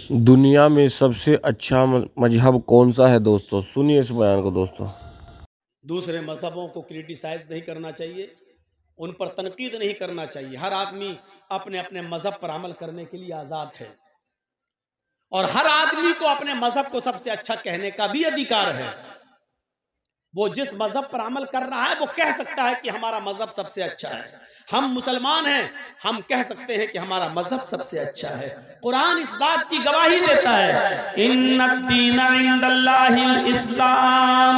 दुनिया में सबसे अच्छा मजहब कौन सा है दोस्तों? सुनिए इस बयान को दोस्तों। दूसरे मज़हबों को क्रिटिसाइज़ नहीं करना चाहिए, उन पर तनकीद नहीं करना चाहिए। हर आदमी अपने अपने मज़हब पर अमल करने के लिए आज़ाद है और हर आदमी को अपने मज़हब को सबसे अच्छा कहने का भी अधिकार है। वो जिस मज़हब पर अमल कर रहा है वो कह सकता है कि हमारा मज़हब सबसे अच्छा है। हम मुसलमान हैं, हम कह सकते हैं कि हमारा मज़हब सबसे अच्छा है। कुरान इस बात की गवाही देता है, इन्नद्दीना इंदल्लाहिल इस्लाम।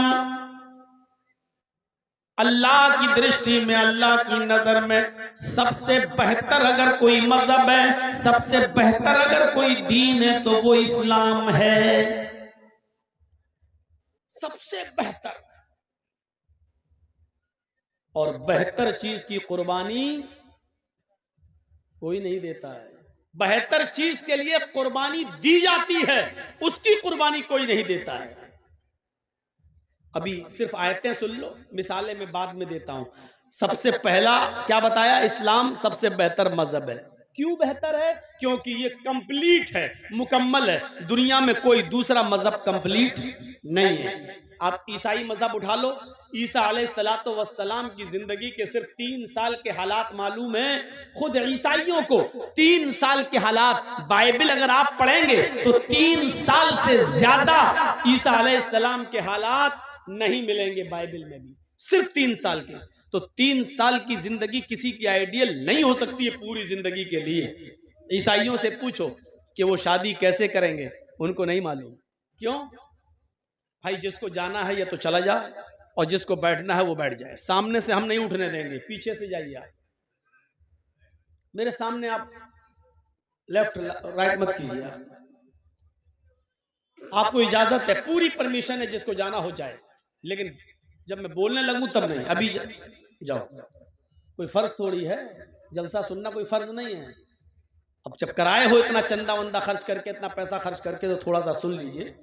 अल्लाह की दृष्टि में, अल्लाह की नजर में सबसे बेहतर अगर कोई मजहब है, सबसे बेहतर अगर कोई दीन है तो वो इस्लाम है। सबसे बेहतर और बेहतर चीज की कुर्बानी कोई नहीं देता है। बेहतर चीज के लिए कुर्बानी दी जाती है, उसकी कुर्बानी कोई नहीं देता है। अभी सिर्फ आयतें सुन लो, मिसालें मैं बाद में देता हूं। सबसे पहला क्या बताया? इस्लाम सबसे बेहतर मजहब है। क्यों बेहतर है? क्योंकि ये कंप्लीट है, मुकम्मल है। दुनिया में कोई दूसरा मजहब कंप्लीट नहीं है। आप ईसाई मजहब उठा लो, ईसा अलैहिस्सलातो वस्सलाम की जिंदगी के सिर्फ 3 साल के हालात मालूम है। खुद ईसाइयों को 3 साल के हालात, बाइबल अगर आप पढ़ेंगे तो 3 साल से ज्यादा ईसा अलैहिस्सलाम के हालात नहीं मिलेंगे बाइबल में भी, सिर्फ 3 साल के। तो 3 साल की जिंदगी किसी की आइडियल नहीं हो सकती है पूरी जिंदगी के लिए। ईसाइयों से पूछो कि वो शादी कैसे करेंगे, उनको नहीं मालूम। क्यों भाई? जिसको जाना है या तो चला जाए और जिसको बैठना है वो बैठ जाए। सामने से हम नहीं उठने देंगे, पीछे से जाइए आप। मेरे सामने आप लेफ्ट राइट मत कीजिए। आपको इजाजत है, पूरी परमिशन है, जिसको जाना हो जाए। लेकिन जब मैं बोलने लगूं तब नहीं। अभी जाओ, कोई फर्ज थोड़ी है, जलसा सुनना कोई फर्ज नहीं है। अब जब कराए हो इतना चंदा वंदा खर्च करके, इतना पैसा खर्च करके, तो थोड़ा सा सुन लीजिए।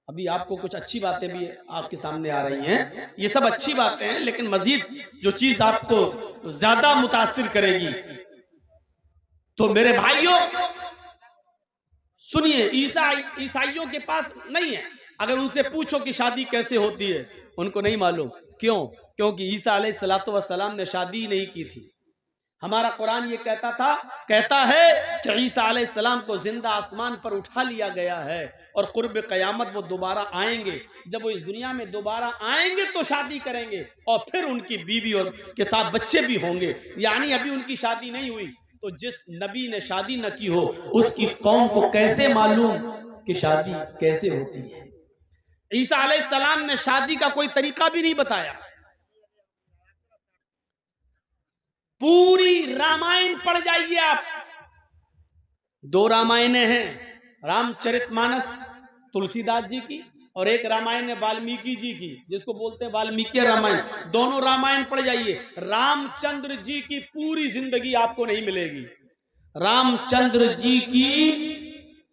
अभी आपको कुछ अच्छी बातें भी आपके सामने आ रही हैं, ये सब अच्छी बातें हैं, लेकिन मजीद जो चीज आपको ज्यादा मुतासिर करेगी, तो मेरे भाइयों सुनिए, ईसाइयों के पास नहीं है। अगर उनसे पूछो कि शादी कैसे होती है, उनको नहीं मालूम। क्यों? क्योंकि ईसा अलैहिस्सलातु वस्सलाम ने शादी नहीं की थी। हमारा कुरान ये कहता है कि ईसा अलैहिस्सलाम को जिंदा आसमान पर उठा लिया गया है और कुर्ब क़यामत वो दोबारा आएंगे। जब वो इस दुनिया में दोबारा आएंगे तो शादी करेंगे और फिर उनकी बीवी और के साथ बच्चे भी होंगे। यानी अभी उनकी शादी नहीं हुई। तो जिस नबी ने शादी न की हो, उसकी कौम को कैसे मालूम कि शादी कैसे होती है? ईसा अलैहिस्सलाम ने शादी का कोई तरीका भी नहीं बताया। पूरी रामायण पढ़ जाइए आप। 2 रामायणें हैं, रामचरितमानस तुलसीदास जी की और एक रामायण है वाल्मीकि जी की, जिसको बोलते हैं वाल्मीकि रामायण। दोनों रामायण पढ़ जाइए। रामचंद्र जी की पूरी जिंदगी आपको नहीं मिलेगी। रामचंद्र जी की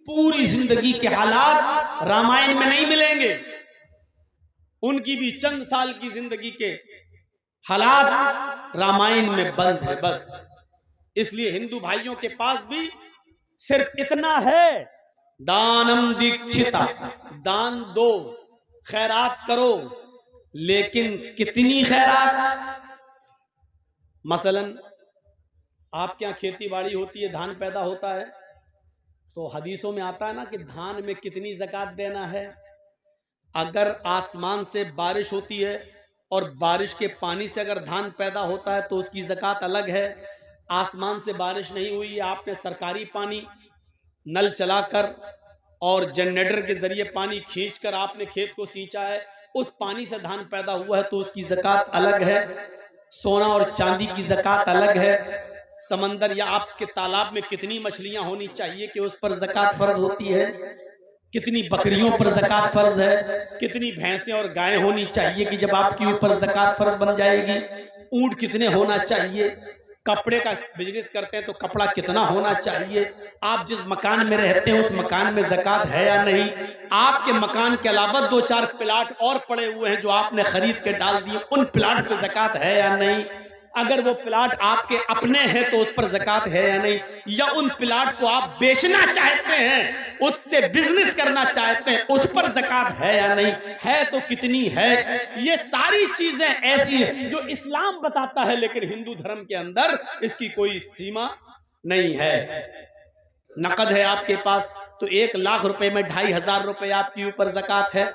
पूरी जिंदगी के हालात रामायण में नहीं मिलेंगे। उनकी भी चंद साल की जिंदगी के हालात रामायण में बंद है बस। इसलिए हिंदू भाइयों के पास भी सिर्फ इतना है, दानम दीक्षिता, दान दो, खैरात करो। लेकिन कितनी खैरात? मसलन आपके यहाँ खेती बाड़ी होती है, धान पैदा होता है, तो हदीसों में आता है ना कि धान में कितनी ज़कात देना है। अगर आसमान से बारिश होती है और बारिश के पानी से अगर धान पैदा होता है तो उसकी ज़कात अलग है। आसमान से बारिश नहीं हुई है, आपने सरकारी पानी नल चलाकर और जनरेटर के जरिए पानी खींचकर आपने खेत को सींचा है, उस पानी से धान पैदा हुआ है तो उसकी ज़कात अलग है। सोना और चांदी की ज़कात अलग है। समंदर या आपके तालाब में कितनी मछलियां होनी चाहिए कि उस पर ज़कात फर्ज होती है, कितनी बकरियों पर ज़कात फर्ज है, कितनी भैंसें और गायें होनी चाहिए कि जब आपके ऊपर ज़कात फर्ज बन जाएगी, ऊंट कितने होना चाहिए, कपड़े का बिजनेस करते हैं तो कपड़ा कितना होना चाहिए, आप जिस मकान में रहते हैं उस मकान में ज़कात है या नहीं, आपके मकान के अलावा 2-4 प्लाट और पड़े हुए हैं जो आपने खरीद के डाल दिए, उन प्लाट पे ज़कात है या नहीं। अगर वो प्लाट आपके अपने हैं तो उस पर ज़कात है या नहीं, या उन प्लाट को आप बेचना चाहते हैं, उससे बिजनेस करना चाहते हैं, उस पर ज़कात है या नहीं, है तो कितनी है। ये सारी चीजें ऐसी हैं जो इस्लाम बताता है, लेकिन हिंदू धर्म के अंदर इसकी कोई सीमा नहीं है। नकद है आपके पास तो 1 लाख रुपए में 2,500 रुपए आपके ऊपर ज़कात है।